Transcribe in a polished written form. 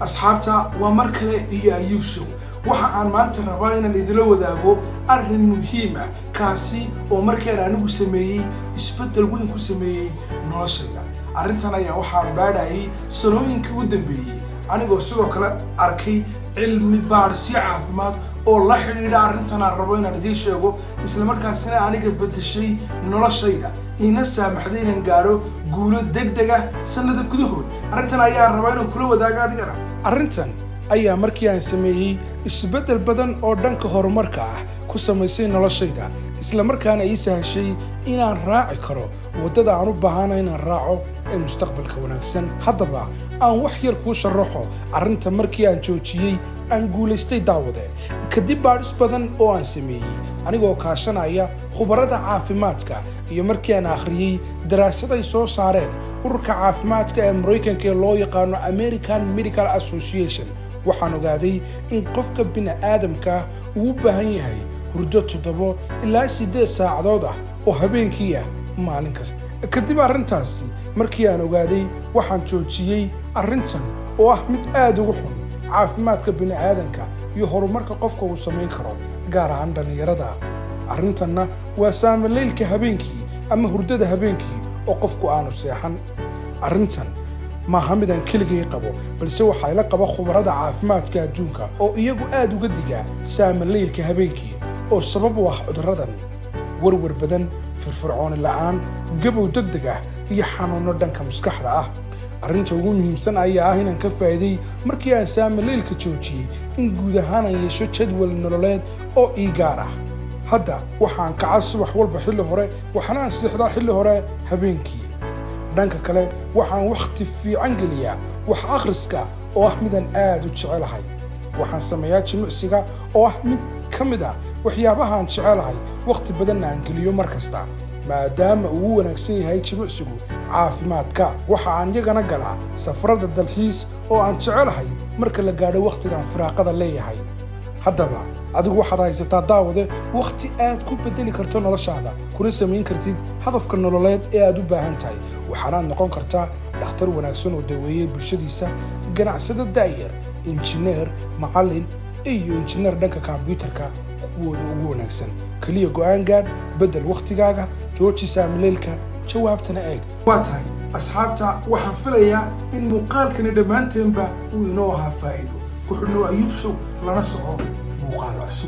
asxaabta waa mar kale iyo Ayub Show waxa aan maanta rabaa inaan idila wadaago arrin muhiim ah kaasi oo markaan anigu sameeyay isbedel weyn ku sameeyay noloshayda arrintan ayaa waxaan baadhayay sanooyinkii u dambeeyay anigoo sidoo kale arkay cilmi baadhis caafimaad oo la xiriira arrintan aan rabo inaan idin sheego isla markaasina aniga bedeshay noloshayda ina saamaxday inaan gaaro guulo degdeg ah sanad gudahood arrintan ayaa rabaa inaan kula wadaago adigana arrintan ayaa markii aan sameeyay isbedel badan oo dhanka horumarka ah ku samaysay noloshayda isla markaana ay sahashay inaan raaci karo wadada aan u baahanahay inaan raaco ee mustaqbalka wanaagsan haddaba aan wax yar ku sharaxo arrinta markii aan joojiyay aan guulaystay daawade kadib baadhis badan oo aan sameeyay anigoo kaashanaya khubarada caafimaadka iyo markii aan akhriyay daraasad ay soo saareen ururka caafimaadka ee Mareykanka ee loo yaqaano American Medical Association waxaan ogaaday in qofka bini'aadamka uu u baahan yahay hurdo 7 ilaa 8 saacadood ah oo habeenkii ah maalin kasta kadib arrintaasi markii aan ogaaday waxaan joojiyay arrintan oo ah mid aad ugu xun caafimaadka bini'aadamka iyo horumarka qofka uu samayn karo gaar ahaan dhalinyarada arrintanna waa saamaleylka habeenkii ama hurdada habeenkii oo qofku aanu seexan arrintan maaha mid aan keligay qabo balse waxaa la qaba khubarada caafimaadka adduunka oo iyagu aad uga diga saamaleylka habeenkii oo sabab u ah cudurradan warwar badan firfircooni la'aan gabow degdeg ah iyo xanuuno dhanka maskaxda ah arrinta ugu muhiimsan ayaa ah inaan ka faa'iiday markii aan saamaleylka joojiyay in guud ahaan aan yeesho jadwal nololeed oo ii gaar ah hadda waxaan kacaa subax walba xilli hore waxaana aan seexdaa xilli hore habeenkii dhanka kale waxaan waqti fiican geliyaa wax akhriska oo ah midaan aad u jecelahay waxaan sameeyaa jimicsiga oo ah mid ka mid ah waxyaabaha aan jecelahay waqti badan aan geliyo mar kasta maadaama uu wanaagsan yahay jimicsigu caafimaadka waxa aan iyagana galaa safarada dalxiis oo aan jecelahay marka la gaadho waqtigan firaaqada leeyahay haddaba adigu waxaad haysataa daawade waqti aad ku bedeli karto noloshaada kuna samayn kartid hadafka nololeed ee aad u baahan tahay waxaanaad noqon kartaa dhakhtar wanaagsan oo daweeyay bulshadiisa ganacsade daayar injineer macallin iyo injineer dhanka kombiyuutarka kuwooda ugu wanaagsan kaliya go'aan gaadh bedel waqtigaaga jooji saamaleylka jawaabtana eeg waa tahay asxaabta waxaan filayaa in muuqaalkani dhammaanteenba uu inoo ahaa faa'iido wuxuuna Ayub Show lana soco muuqaal cusub